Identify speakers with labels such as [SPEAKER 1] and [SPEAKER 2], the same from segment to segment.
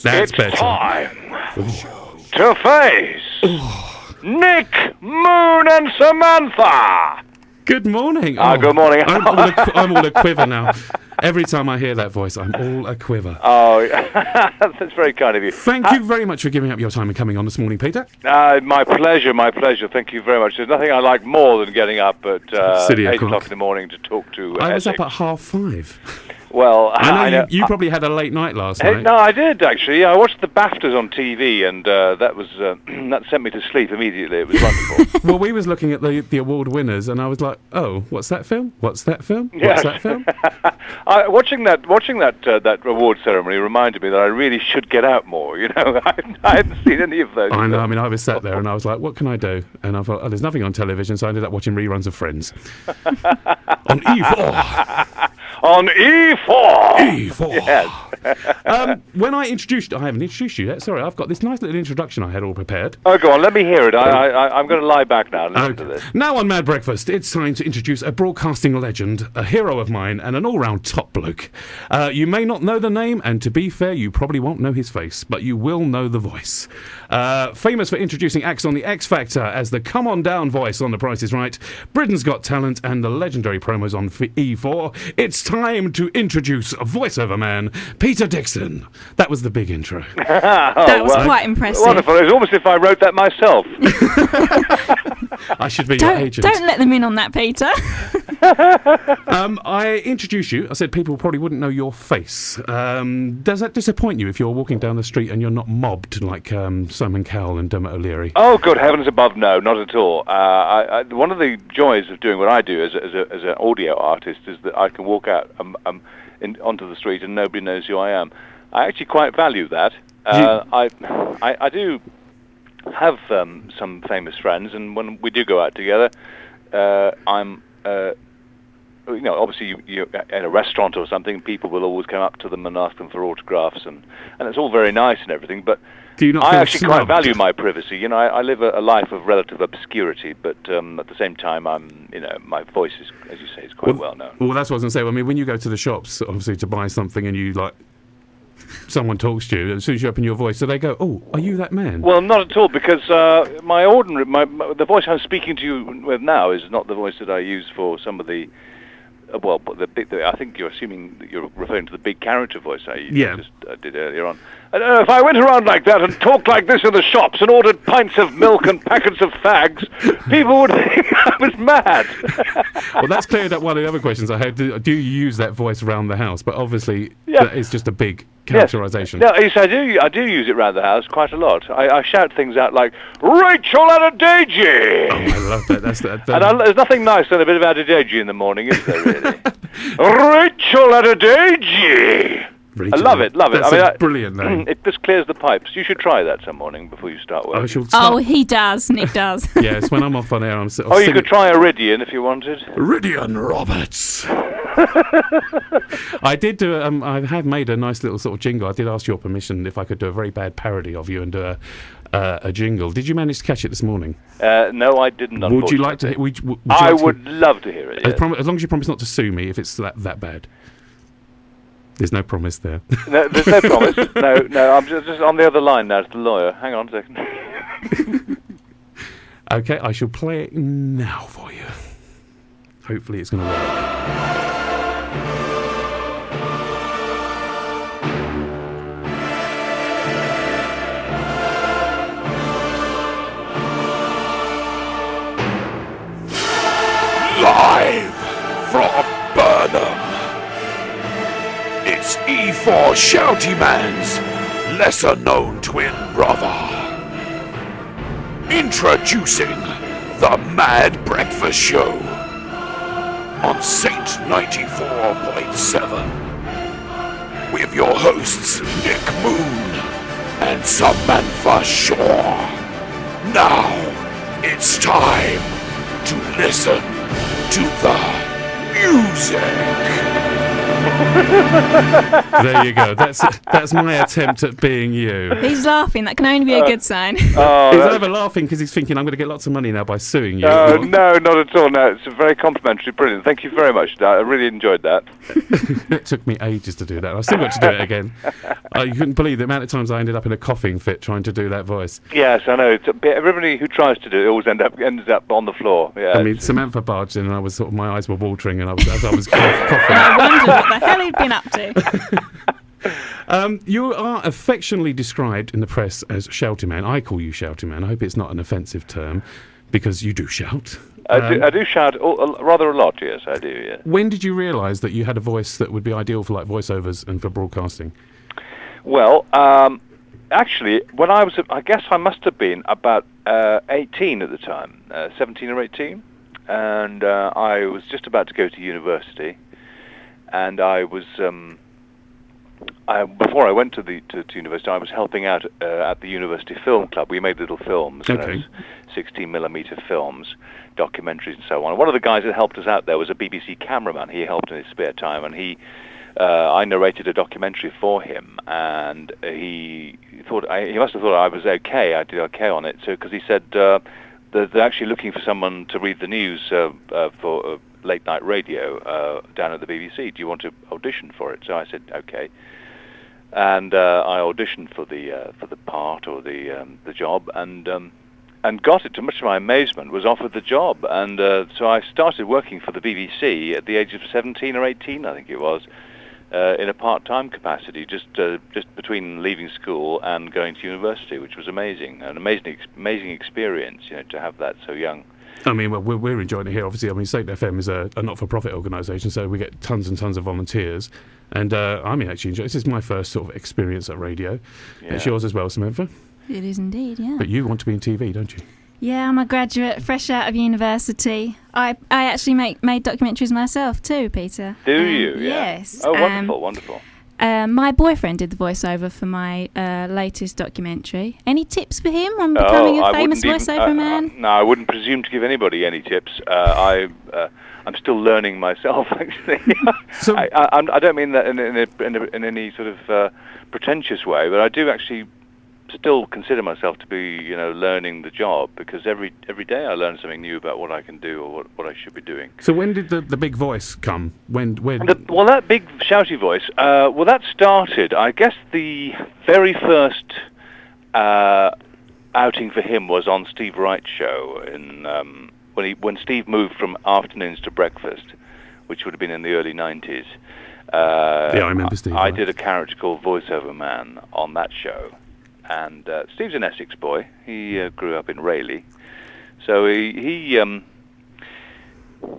[SPEAKER 1] That's
[SPEAKER 2] it's
[SPEAKER 1] better.
[SPEAKER 2] time to face Nick Moon and Samantha.
[SPEAKER 1] Good morning.
[SPEAKER 2] Good morning.
[SPEAKER 1] I'm all a quiver now. Every time I hear that voice, I'm all a quiver.
[SPEAKER 2] Oh, that's very kind of you.
[SPEAKER 1] Thank you very much for giving up your time and coming on this morning, Peter.
[SPEAKER 2] My pleasure. Thank you very much. There's nothing I like more than getting up at 8 o'clock in the morning to talk to
[SPEAKER 1] I was
[SPEAKER 2] Essex.
[SPEAKER 1] up at 5:30.
[SPEAKER 2] Well,
[SPEAKER 1] I know you probably had a late night last night.
[SPEAKER 2] No, I did actually. I watched the BAFTAs on TV, and that was that sent me to sleep immediately. It was wonderful.
[SPEAKER 1] Well, we was looking at the award winners, and I was like, "Oh, what's that film? What's that film? What's that film?"
[SPEAKER 2] Watching that award ceremony reminded me that I really should get out more. You know, I hadn't seen any of those.
[SPEAKER 1] I know. I mean, I was sat there, and I was like, "What can I do?" And I thought, "Oh, there's nothing on television," so I ended up watching reruns of Friends on E4.
[SPEAKER 2] On E4!
[SPEAKER 1] E4!
[SPEAKER 2] Yes.
[SPEAKER 1] When I haven't introduced you yet. Sorry, I've got this nice little introduction I had all prepared.
[SPEAKER 2] Oh, go on, let me hear it. I'm going to lie back now and listen to this.
[SPEAKER 1] Now on Mad Breakfast, it's time to introduce a broadcasting legend, a hero of mine, and an all-round top bloke. You may not know the name, and to be fair, you probably won't know his face, but you will know the voice. Famous for introducing acts on the X Factor as the come on down voice on The Price is Right, Britain's Got Talent, and the legendary promos on E4, it's time to introduce voiceover man Peter Dickson. That was the big intro.
[SPEAKER 3] That was quite impressive.
[SPEAKER 2] Wonderful. It was almost as if I wrote that myself.
[SPEAKER 1] I should be your agent.
[SPEAKER 3] Don't let them in on that, Peter.
[SPEAKER 1] I introduced you. I said people probably wouldn't know your face. Does that disappoint you if you're walking down the street and you're not mobbed like Simon Cowell and Dermot O'Leary?
[SPEAKER 2] Oh, good heavens above, no, not at all. One of the joys of doing what I do as an audio artist is that I can walk out onto the street and nobody knows who I am. I actually quite value that. I do have some famous friends, and when we do go out together, I'm obviously you in a restaurant or something, people will always come up to them and ask them for autographs, and it's all very nice and everything, but
[SPEAKER 1] do you not
[SPEAKER 2] I actually
[SPEAKER 1] snubbed?
[SPEAKER 2] quite value my privacy. You know, I live a life of relative obscurity, but at the same time, my voice is, as you say, is quite well known.
[SPEAKER 1] Well, that's what I was going to say. I mean, when you go to the shops, obviously, to buy something, and you someone talks to you, as soon as you open your voice, so they go, "Oh, are you that man?"
[SPEAKER 2] Well, not at all, because the voice I'm speaking to you with now is not the voice that I use for some of the. I think you're assuming that you're referring to the big character voice I just did earlier on. I don't know, if I went around like that and talked like this in the shops and ordered pints of milk and packets of fags, people would think I was mad.
[SPEAKER 1] Well, that's cleared up one of the other questions I had. Do you use that voice around the house? But obviously, that is just a big characterisation.
[SPEAKER 2] Yes. No, yes, I do use it around the house quite a lot. I shout things out like, Rachel Adedeji!
[SPEAKER 1] Oh, I love that.
[SPEAKER 2] And there's nothing nice than a bit of Adedeji in the morning, is there, really? Rachel Adedeji! I love it.
[SPEAKER 1] That's a brilliant name.
[SPEAKER 2] It just clears the pipes. You should try that some morning before you start working.
[SPEAKER 3] Oh, he does. Nick does.
[SPEAKER 1] Yes, when I'm off on air, I'm sort of
[SPEAKER 2] you could try Iridian if you wanted.
[SPEAKER 1] Iridian Roberts. I did do. I have made a nice little sort of jingle. I did ask your permission if I could do a very bad parody of you and do a jingle. Did you manage to catch it this morning?
[SPEAKER 2] No, I didn't.
[SPEAKER 1] Would you like to?
[SPEAKER 2] I would love to hear it. Yes.
[SPEAKER 1] As long as you promise not to sue me if it's that bad. There's no promise there.
[SPEAKER 2] No, there's no promise. No, I'm just on the other line now to the lawyer. Hang on a second.
[SPEAKER 1] Okay, I shall play it now for you. Hopefully it's going to work.
[SPEAKER 4] Live from Burnham, it's E4 Shouty Man's lesser-known twin brother. Introducing the Mad Breakfast Show on Saint 94.7 with your hosts Nick Moon and Samantha Shaw. Now it's time to listen to the music.
[SPEAKER 1] There you go. That's my attempt at being you.
[SPEAKER 3] He's laughing. That can only be a good sign.
[SPEAKER 1] He's either laughing because he's thinking, I'm going to get lots of money now by suing you.
[SPEAKER 2] No, not at all. No, it's very complimentary. Brilliant. Thank you very much. I really enjoyed that.
[SPEAKER 1] It took me ages to do that. I've still got to do it again. You couldn't believe the amount of times I ended up in a coughing fit trying to do that voice.
[SPEAKER 2] Yes, I know. It's a bit, everybody who tries to do it always ends up on the floor. Yeah.
[SPEAKER 1] I mean, Samantha barged in and I was sort of, my eyes were watering and as I was coughing.
[SPEAKER 3] I wondered what the hell he'd been up to.
[SPEAKER 1] You are affectionately described in the press as Shouty Man. I call you Shouty Man. I hope it's not an offensive term because you do shout.
[SPEAKER 2] I do shout rather a lot, yes, I do, yeah.
[SPEAKER 1] When did you realise that you had a voice that would be ideal for like voiceovers and for broadcasting?
[SPEAKER 2] Well, actually, when I guess I must have been about 18 at the time, 17 or 18, and I was just about to go to university, and I was, before I went to university, I was helping out at the University Film Club. We made little films,
[SPEAKER 1] okay.
[SPEAKER 2] 16mm films, documentaries and so on. One of the guys that helped us out there was a BBC cameraman. He helped in his spare time, and I narrated a documentary for him, and he must have thought I was okay. I did okay on it, because he said they're actually looking for someone to read the news for late night radio down at the BBC. Do you want to audition for it? So I said okay, and I auditioned for the part or the job, and got it. To much of my amazement, was offered the job, and so I started working for the BBC at the age of 17 or 18, I think it was. In a part-time capacity, just between leaving school and going to university, which was amazing, an amazing experience, to have that so young.
[SPEAKER 1] I mean, well, we're enjoying it here, obviously. I mean, State FM is a not-for-profit organisation, so we get tons and tons of volunteers. And I mean, actually, this is my first sort of experience at radio. Yeah. It's yours as well, Samantha?
[SPEAKER 3] It is indeed, yeah.
[SPEAKER 1] But you want to be in TV, don't you?
[SPEAKER 3] Yeah, I'm a graduate, fresh out of university. I actually made documentaries myself too, Peter.
[SPEAKER 2] Do you? Yeah.
[SPEAKER 3] Yes.
[SPEAKER 2] Oh, wonderful.
[SPEAKER 3] My boyfriend did the voiceover for my latest documentary. Any tips for him on becoming a famous voiceover man?
[SPEAKER 2] No, I wouldn't presume to give anybody any tips. I'm still learning myself, actually.
[SPEAKER 1] So,
[SPEAKER 2] I don't mean that in any sort of pretentious way, but I do actually still consider myself to be, learning the job, because every day I learn something new about what I can do or what I should be doing.
[SPEAKER 1] So when did the big voice come? When?
[SPEAKER 2] Well, that big shouty voice. That started. I guess the very first outing for him was on Steve Wright's show when Steve moved from afternoons to breakfast, which would have been in the early 90s.
[SPEAKER 1] Yeah, I remember Steve.
[SPEAKER 2] I did a character called Voiceover Man on that show. And Steve's an Essex boy. He grew up in Rayleigh, so he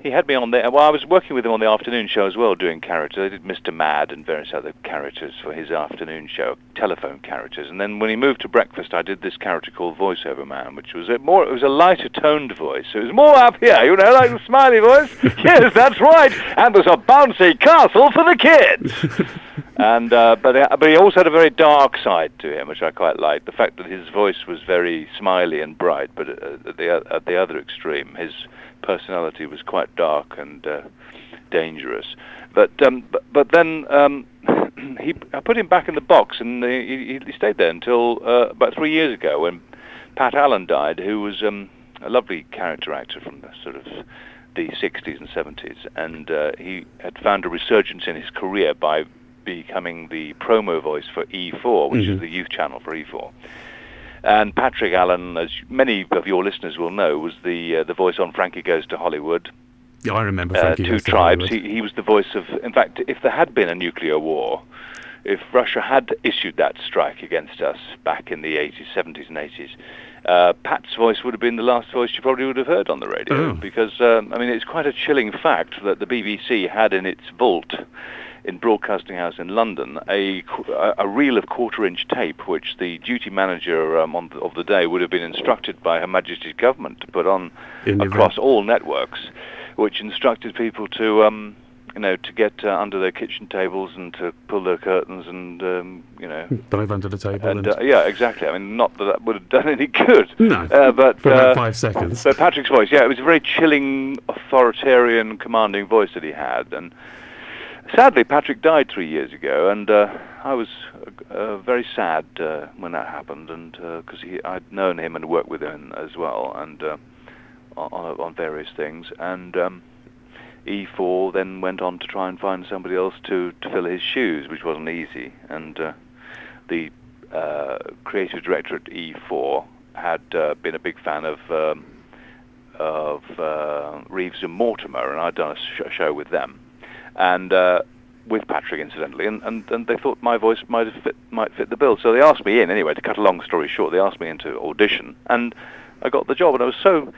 [SPEAKER 2] had me on there. Well, I was working with him on the afternoon show as well, doing characters. I did Mr. M.A.D and various other characters for his afternoon show, telephone characters. And then when he moved to breakfast, I did this character called Voiceover Man, which was it was a lighter toned voice. So it was more up here, like the smiley voice. Yes, that's right. And there's a bouncy castle for the kids. And but he also had a very dark side to him, which I quite liked. The fact that his voice was very smiley and bright, but at the other extreme, his personality was quite dark and dangerous. But then I put him back in the box, and he stayed there until about 3 years ago, when Pat Allen died, who was a lovely character actor from the sort of the 60s and 70s, and he had found a resurgence in his career by becoming the promo voice for E4, which is the youth channel for E4. And Patrick Allen, as many of your listeners will know, was the voice on Frankie Goes to Hollywood.
[SPEAKER 1] Yeah, I remember Frankie Goes to
[SPEAKER 2] Tribes.
[SPEAKER 1] Hollywood.
[SPEAKER 2] He was the voice of... In fact, if there had been a nuclear war, if Russia had issued that strike against us back in the 80s, 70s and 80s, Pat's voice would have been the last voice you probably would have heard on the radio. Because, it's quite a chilling fact that the BBC had in its vault in Broadcasting House in London a reel of quarter-inch tape, which the duty manager of the day would have been instructed by Her Majesty's government to put on across all networks, which instructed people to get under their kitchen tables and to pull their curtains and
[SPEAKER 1] dive under the table.
[SPEAKER 2] And yeah, exactly. I mean, not that would have done any good.
[SPEAKER 1] No,
[SPEAKER 2] but
[SPEAKER 1] for about 5 seconds.
[SPEAKER 2] But Patrick's voice, it was a very chilling, authoritarian, commanding voice that he had, and Sadly, Patrick died 3 years ago, and I was very sad when that happened, and because I'd known him and worked with him as well, and on various things, and E4 then went on to try and find somebody else to fill his shoes, which wasn't easy, and the creative director at E4 had been a big fan of Reeves and Mortimer, and I'd done a show with them, and with Patrick, incidentally, and they thought my voice might fit the bill. So they asked me in anyway. To cut a long story short, they asked me in to audition, and I got the job, and I was so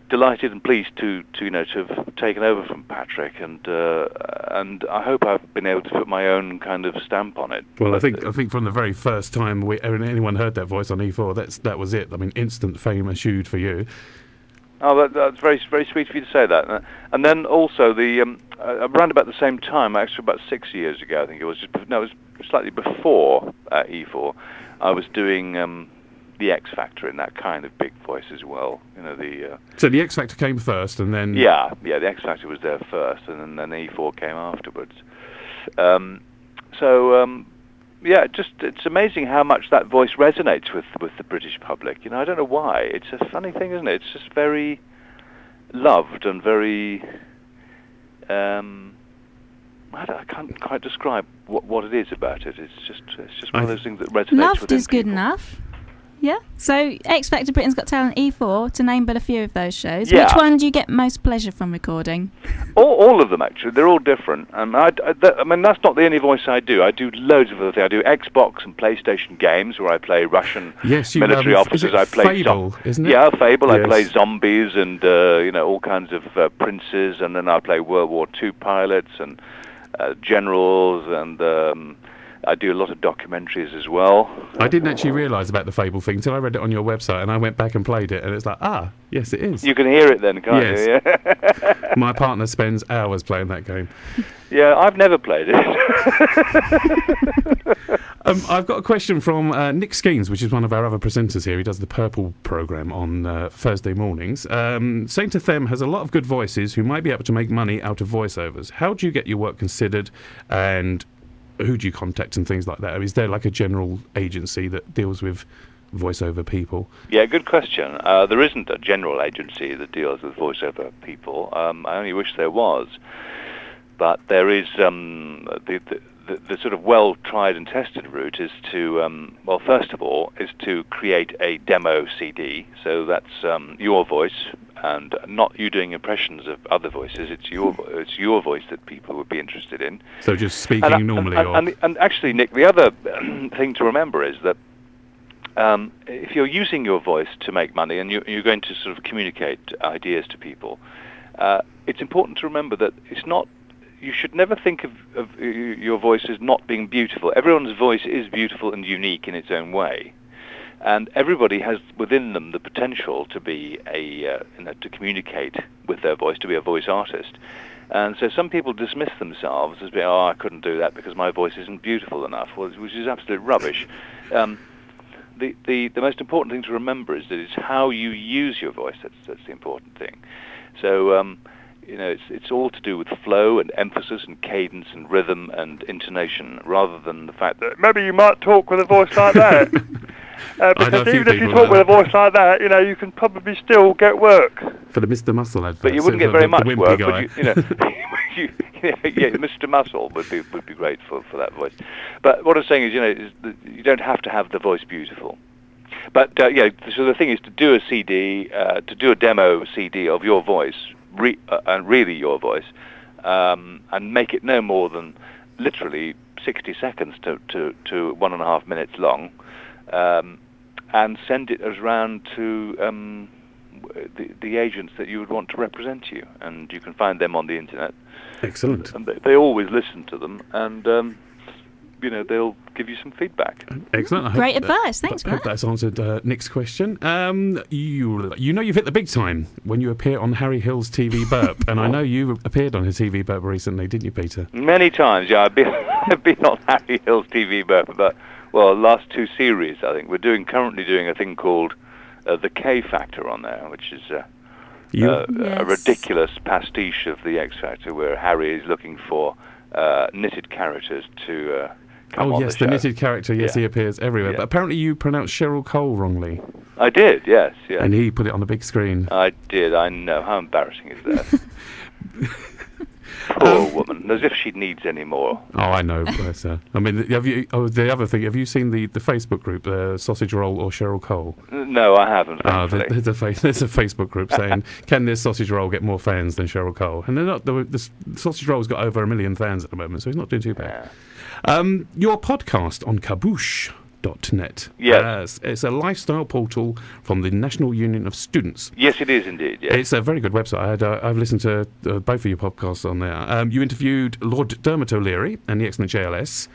[SPEAKER 2] delighted and pleased to have taken over from Patrick, and I hope I've been able to put my own kind of stamp on it.
[SPEAKER 1] Well, I think from the very first time anyone heard that voice on E4, that was it. I mean, instant fame eschewed for you.
[SPEAKER 2] Oh, that's very, very sweet of you to say that. And then also around about the same time, actually about 6 years ago, I think it was. It was slightly before E4. I was doing the X Factor in that kind of big voice as well.
[SPEAKER 1] So the X Factor came first, and then
[SPEAKER 2] the X Factor was there first, and then E4 came afterwards. It's amazing how much that voice resonates with the British public. I don't know why. It's a funny thing, isn't it? It's just very loved and very. I can't quite describe what it is about it. It's just one of those things that resonates.
[SPEAKER 3] Loved is good enough. Yeah. So X Factor, Britain's Got Talent, E4, to name but a few of those shows. Yeah. Which one do you get most pleasure from recording?
[SPEAKER 2] All of them, actually. They're all different. And I mean, that's not the only voice I do. I do loads of other things. I do Xbox and PlayStation games where I play Russian military officers. I play
[SPEAKER 1] Fable, isn't it?
[SPEAKER 2] Yeah, Fable. Yes. I play zombies and all kinds of princes, and then I play World War II pilots and generals, and I do a lot of documentaries as well.
[SPEAKER 1] I didn't actually realise about the Fable thing until I read it on your website, and I went back and played it, and it's like, yes, it is.
[SPEAKER 2] You can hear it then, can't you? Yeah.
[SPEAKER 1] My partner spends hours playing that game.
[SPEAKER 2] Yeah, I've never played it.
[SPEAKER 1] I've got a question from Nick Skeens, which is one of our other presenters here. He does the Purple programme on Thursday mornings. Saying to them has a lot of good voices who might be able to make money out of voiceovers. How do you get your work considered, and who do you contact and things like that? Is there like a general agency that deals with voiceover people? Yeah,
[SPEAKER 2] good question. There isn't a general agency that deals with voiceover people. I only wish there was. But there is the sort of well-tried and tested route is to, first of all, is to create a demo CD. So that's your voice, and not you doing impressions of other voices. It's your voice that people would be interested in.
[SPEAKER 1] So just speaking normally.
[SPEAKER 2] And actually, Nick, the other thing to remember is that if you're using your voice to make money and you're going to sort of communicate ideas to people, it's important to remember that it's not. You should never think of your voice as not being beautiful. Everyone's voice is beautiful and unique in its own way. And everybody has within them the potential to be to communicate with their voice, to be a voice artist. And so some people dismiss themselves as being, I couldn't do that because my voice isn't beautiful enough, which is absolute rubbish. The most important thing to remember is that it's how you use your voice that's the important thing. So it's all to do with flow and emphasis and cadence and rhythm and intonation, rather than the fact that maybe you might talk with a voice like that. Because even if you talk with a voice like that, you can probably still get work.
[SPEAKER 1] For the Mr. Muscle advert.
[SPEAKER 2] But you wouldn't get very much work. But Mr. Muscle would be great for that voice. But what I'm saying is, is that you don't have to have the voice beautiful. But so the thing is to do a CD, to do a demo CD of your voice, and really your voice, and make it no more than literally 60 seconds to 1.5 minutes long, and send it around to the agents that you would want to represent you, and you can find them on the internet.
[SPEAKER 1] Excellent.
[SPEAKER 2] And they always listen to them, and they'll give you some feedback.
[SPEAKER 1] Excellent.
[SPEAKER 3] Great advice. Thanks for that.
[SPEAKER 1] That's answered Nick's question. You you've hit the big time when you appear on Harry Hill's TV Burp, and I know you appeared on his TV Burp recently, didn't you, Peter?
[SPEAKER 2] Many times, yeah. I've been on Harry Hill's TV Burp about last 2 series. I think we're currently doing a thing called the K Factor on there, which is a ridiculous pastiche of the X Factor, where Harry is looking for knitted characters to come on
[SPEAKER 1] yes,
[SPEAKER 2] the show.
[SPEAKER 1] the knitted character. Yes,
[SPEAKER 2] Yeah.
[SPEAKER 1] he appears everywhere.
[SPEAKER 2] Yeah.
[SPEAKER 1] But apparently you pronounced Cheryl Cole wrongly,
[SPEAKER 2] I did, yes.
[SPEAKER 1] and he put it on the big screen.
[SPEAKER 2] I did, I know. How embarrassing is that? Poor woman, as if she needs any more.
[SPEAKER 1] Oh, I know. Bless her. I mean, have you? Oh, the other thing. Have you seen the Facebook group, Sausage Roll or Cheryl Cole?
[SPEAKER 2] No, I haven't. Thankfully.
[SPEAKER 1] There's a Facebook group saying, "Can this sausage roll get more fans than Cheryl Cole?" And they're not. The sausage roll's got over 1 million fans at the moment, so he's not doing too bad. Your podcast on Kaboosh.net.
[SPEAKER 2] Yes.
[SPEAKER 1] It's a lifestyle portal from the National Union of Students.
[SPEAKER 2] Yes, it is indeed. Yes.
[SPEAKER 1] It's a very good website. I've listened to both of your podcasts on there. You interviewed Lord Dermot O'Leary and the excellent JLS.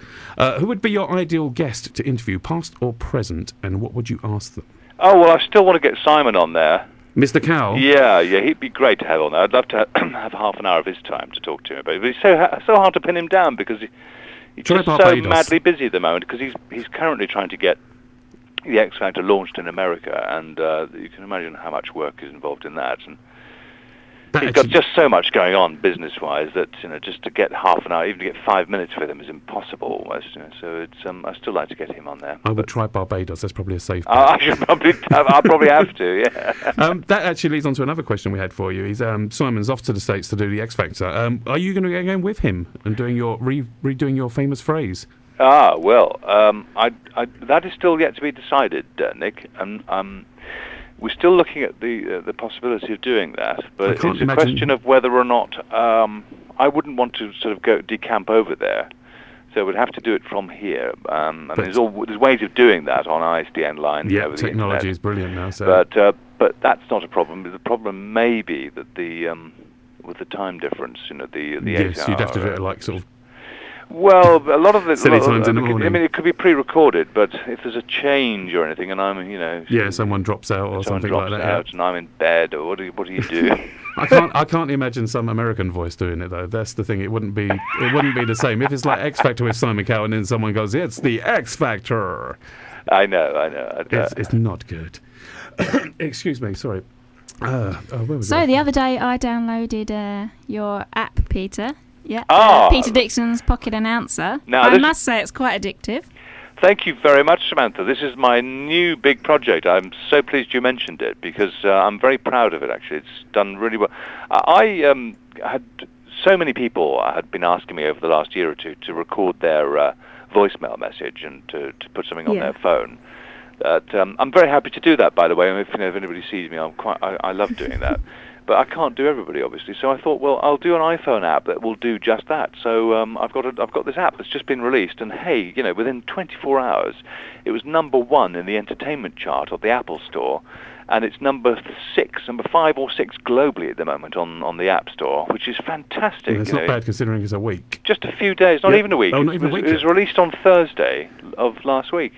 [SPEAKER 1] Who would be your ideal guest to interview, past or present, and what would you ask them?
[SPEAKER 2] Oh, well, I still want to get Simon on there.
[SPEAKER 1] Mr. Cowell?
[SPEAKER 2] Yeah, he'd be great to have on there. I'd love to have half an hour of his time to talk to him about it. But it's so hard to pin him down because he's just so madly busy at the moment because he's currently trying to get the X Factor launched in America, and you can imagine how much work is involved in that. And he's got just so much going on business-wise that just to get half an hour, even to get 5 minutes with him, is impossible almost. So it's I still like to get him on there.
[SPEAKER 1] I would try Barbados. That's probably a safe bet.
[SPEAKER 2] I should probably. I'll probably have to. Yeah.
[SPEAKER 1] That actually leads on to another question we had for you. Simon's off to the States to do the X Factor. Are you going to go with him and doing your redoing your famous phrase?
[SPEAKER 2] Well, that is still yet to be decided, Nick. And we're still looking at the possibility of doing that, but it's a question of whether or not I wouldn't want to sort of go decamp over there. So we'd have to do it from here. And there's ways of doing that on ISDN lines.
[SPEAKER 1] Yeah,
[SPEAKER 2] over the
[SPEAKER 1] technology
[SPEAKER 2] internet.
[SPEAKER 1] is brilliant now. So.
[SPEAKER 2] But that's not a problem. The problem may be that with the time difference, the
[SPEAKER 1] yes,
[SPEAKER 2] 8 hour,
[SPEAKER 1] you'd have to do it like sort of.
[SPEAKER 2] Well, a lot of it.
[SPEAKER 1] Silly times in the morning.
[SPEAKER 2] I mean, it could be pre-recorded, but if there's a change or anything, and I'm,
[SPEAKER 1] yeah, someone drops out or something like that.
[SPEAKER 2] Out and I'm in bed, or what do you do?
[SPEAKER 1] I can't imagine some American voice doing it though. That's the thing. It wouldn't be the same. If it's like X Factor with Simon Cowell, and then someone goes, "It's the X Factor."
[SPEAKER 2] I know.
[SPEAKER 1] It's not good. Excuse me. Sorry.
[SPEAKER 3] The other day I downloaded your app, Peter. Yeah. Peter Dickson's Pocket Announcer.
[SPEAKER 2] Now,
[SPEAKER 3] I must say it's quite addictive.
[SPEAKER 2] Thank you very much, Samantha. This is my new big project. I'm so pleased you mentioned it because I'm very proud of it, actually. It's done really well. I had so many people had been asking me over the last year or two to record their voicemail message and to put something on their phone. I'm very happy to do that, by the way. If anybody sees me, I love doing that. But I can't do everybody, obviously. So I thought, well, I'll do an iPhone app that will do just that. So I've got this app that's just been released, and hey, within 24 hours, it was #1 in the entertainment chart of the Apple Store, and it's number 5 or 6 globally at the moment on the App Store, which is fantastic.
[SPEAKER 1] It's not bad considering it's a week.
[SPEAKER 2] Just a few days, not even a week.
[SPEAKER 1] Oh, not even a week.
[SPEAKER 2] It was released on Thursday of last week.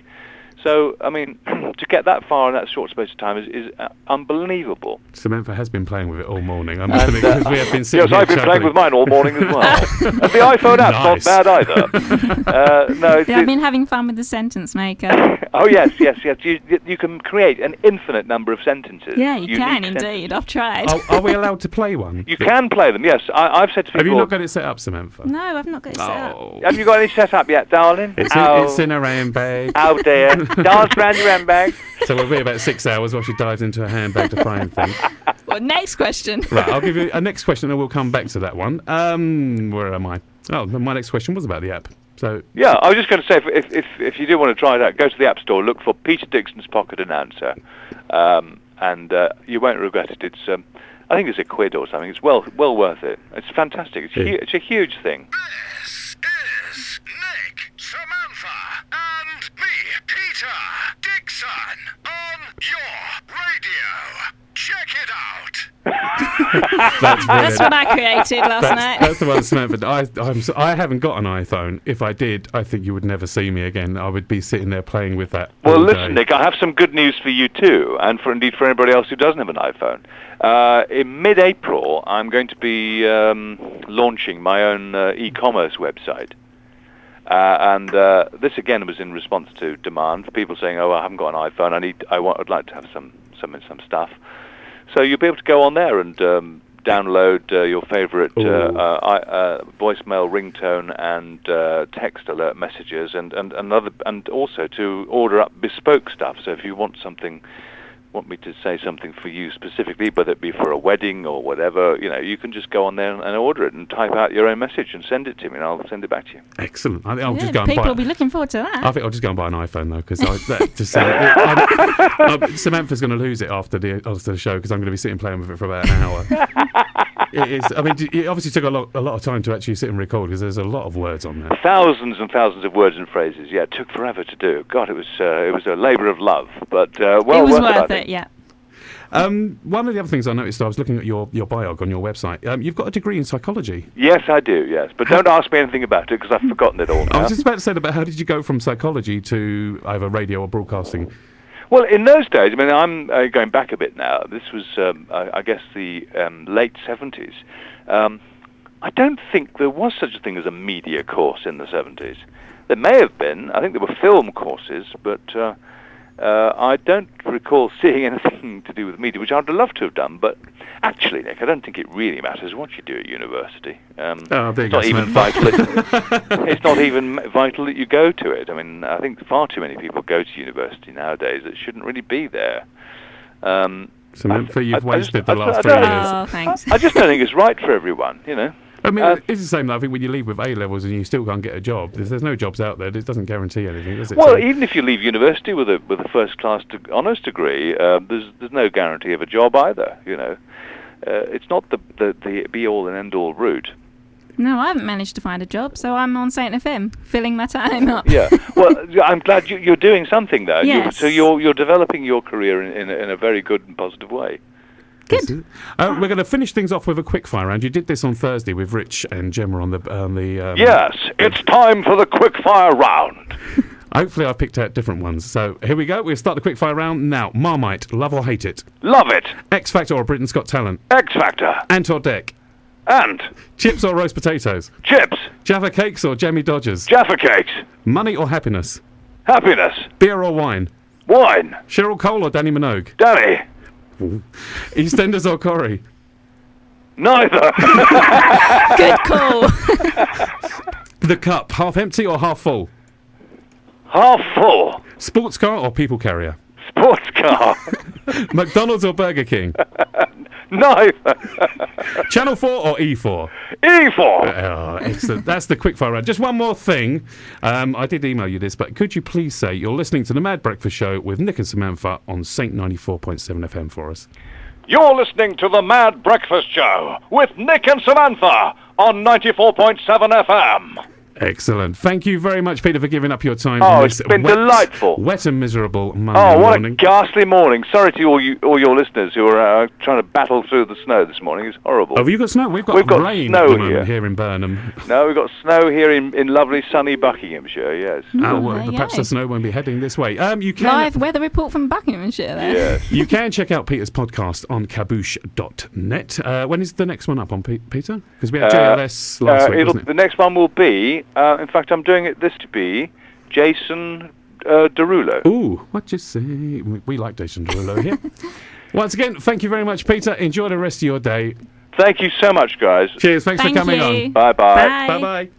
[SPEAKER 2] So, I mean, to get that far in that short space of time is unbelievable.
[SPEAKER 1] Samantha has been playing with it all morning. I must admit, because we have been sitting
[SPEAKER 2] yes, I've been playing with mine all morning as well. And the iPhone app's not bad either.
[SPEAKER 3] I've been having fun with the sentence maker.
[SPEAKER 2] Oh, yes. You can create an infinite number of sentences.
[SPEAKER 3] Yeah, you can indeed. I've tried.
[SPEAKER 1] Are we allowed to play one?
[SPEAKER 2] You can play them, yes. I've said to people...
[SPEAKER 1] Have you not got it set up, Samantha?
[SPEAKER 3] No, I've not got it set up.
[SPEAKER 2] Have you got any set up yet, darling?
[SPEAKER 1] It's in her handbag.
[SPEAKER 2] Oh, dear. Dance around your handbag.
[SPEAKER 1] So we'll be about 6 hours while she dives into her handbag to find things.
[SPEAKER 3] Well, next question.
[SPEAKER 1] Right, I'll give you a next question and we'll come back to that one. Where am I? Oh, my next question was about the app. So
[SPEAKER 2] yeah, I was just going to say, if you do want to try it out, go to the App Store, look for Peter Dickson's Pocket Announcer, and you won't regret it. It's I think it's £1 or something. It's well worth it. It's fantastic. It's a huge thing.
[SPEAKER 4] This is Nick, Samantha, and me, Peter Dickson, on your radio. Check it out.
[SPEAKER 3] That's what I created last night.
[SPEAKER 1] That's the one, Samantha. I haven't got an iPhone. If I did, I think you would never see me again. I would be sitting there playing with that.
[SPEAKER 2] Well, listen, Nick, I have some good news for you too, and for anybody else who doesn't have an iPhone. In mid-April, I'm going to be launching my own e-commerce website. And this again was in response to demand for people saying, "Oh, I haven't got an iPhone. I'd like to have some stuff." So you'll be able to go on there and download your favourite voicemail ringtone and text alert messages, and also to order up bespoke stuff. So if you want me to say something for you specifically, whether it be for a wedding or whatever, you can just go on there and order it and type out your own message and send it to me, and I'll send it back to you.
[SPEAKER 1] Excellent. I think I'll just go and
[SPEAKER 3] people will be looking forward to that.
[SPEAKER 1] I think I'll just go and buy an iPhone though, because Samantha's going to lose it after the show, because I'm going to be sitting playing with it for about an hour. It is. I mean, it obviously took a lot of time to actually sit and record, because there's a lot of words on there.
[SPEAKER 2] Thousands and thousands of words and phrases. Yeah, it took forever to do. God, it was a labour of love, but it
[SPEAKER 3] was worth it. Yeah.
[SPEAKER 1] One of the other things I noticed, I was looking at your biog on your website. You've got a degree in psychology.
[SPEAKER 2] Yes, I do. Yes, but don't ask me anything about it, because I've forgotten it all now.
[SPEAKER 1] I was just about to say about how did you go from psychology to either radio or broadcasting?
[SPEAKER 2] Well, in those days, I mean, I'm going back a bit now. This was, I guess, the late 70s. I don't think there was such a thing as a media course in the 70s. There may have been. I think there were film courses, but I don't recall seeing anything to do with media, which I'd love to have done. But actually, Nick, I don't think it really matters what you do at university. It's not even vital. It's not even vital that you go to it. I mean, I think far too many people go to university nowadays that shouldn't really be there.
[SPEAKER 1] Samantha, you've wasted the last 3 years.
[SPEAKER 3] Oh, thanks.
[SPEAKER 2] I just don't think it's right for everyone,
[SPEAKER 1] I mean, it's the same. I think when you leave with A levels and you still can't get a job, if there's no jobs out there, it doesn't guarantee anything, does it?
[SPEAKER 2] Well, even if you leave university with a first class honours degree, there's no guarantee of a job either. It's not the be all and end all route.
[SPEAKER 3] No, I haven't managed to find a job, so I'm on Saint FM, filling my time up.
[SPEAKER 2] Yeah, well, I'm glad you're doing something there.
[SPEAKER 3] Yes.
[SPEAKER 2] So you're developing your career in a very good and positive way.
[SPEAKER 3] Good.
[SPEAKER 1] We're going to finish things off with a quickfire round. You did this on Thursday with Rich and Gemma on the.
[SPEAKER 2] Yes, it's time for the quickfire round.
[SPEAKER 1] Hopefully, I picked out different ones. So here we go. We'll start the quickfire round now. Marmite, love or hate it?
[SPEAKER 2] Love it.
[SPEAKER 1] X Factor or Britain's Got Talent?
[SPEAKER 2] X Factor.
[SPEAKER 1] Ant or Deck?
[SPEAKER 2] Ant.
[SPEAKER 1] Chips or roast potatoes?
[SPEAKER 2] Chips.
[SPEAKER 1] Jaffa Cakes or Jammy Dodgers?
[SPEAKER 2] Jaffa Cakes.
[SPEAKER 1] Money or happiness?
[SPEAKER 2] Happiness.
[SPEAKER 1] Beer or wine?
[SPEAKER 2] Wine.
[SPEAKER 1] Cheryl Cole or Danny Minogue?
[SPEAKER 2] Danny.
[SPEAKER 1] EastEnders or Corrie?
[SPEAKER 2] Neither.
[SPEAKER 3] Good call.
[SPEAKER 1] The cup, half empty or half full?
[SPEAKER 2] Half full.
[SPEAKER 1] Sports car or people carrier?
[SPEAKER 2] Sports car.
[SPEAKER 1] McDonald's or Burger King?
[SPEAKER 2] Neither.
[SPEAKER 1] Channel 4 or E4?
[SPEAKER 2] E4.
[SPEAKER 1] Oh, excellent. That's the quickfire round. Just one more thing. I did email you this, but could you please say you're listening to the Mad Breakfast Show with Nick and Samantha on Saint 94.7 FM for us?
[SPEAKER 2] You're listening to the Mad Breakfast Show with Nick and Samantha on 94.7 FM.
[SPEAKER 1] Excellent. Thank you very much, Peter, for giving up your time.
[SPEAKER 2] Oh, it's been delightful.
[SPEAKER 1] Wet and miserable Monday
[SPEAKER 2] What
[SPEAKER 1] morning.
[SPEAKER 2] a ghastly morning. Sorry to all your listeners who are trying to battle through the snow this morning. It's horrible.
[SPEAKER 1] Have you got snow? We've got rain
[SPEAKER 2] snow
[SPEAKER 1] at the moment here in Burnham.
[SPEAKER 2] No, we've got snow here in lovely sunny Buckinghamshire, yes.
[SPEAKER 1] Perhaps the snow won't be heading this way. You can
[SPEAKER 3] Live weather report from Buckinghamshire there.
[SPEAKER 2] Yes.
[SPEAKER 1] You can check out Peter's podcast on kaboosh.net. When is the next one up on, Peter? Because we had JLS last week, wasn't it?
[SPEAKER 2] The next one will be, in fact, I'm doing this to be Jason Derulo.
[SPEAKER 1] Ooh, what you say? We like Jason Derulo here. Once again, thank you very much, Peter. Enjoy the rest of your day.
[SPEAKER 2] Thank you so much, guys.
[SPEAKER 1] Cheers. Thanks for coming on.
[SPEAKER 2] Bye-bye.
[SPEAKER 3] Bye.
[SPEAKER 1] Bye-bye.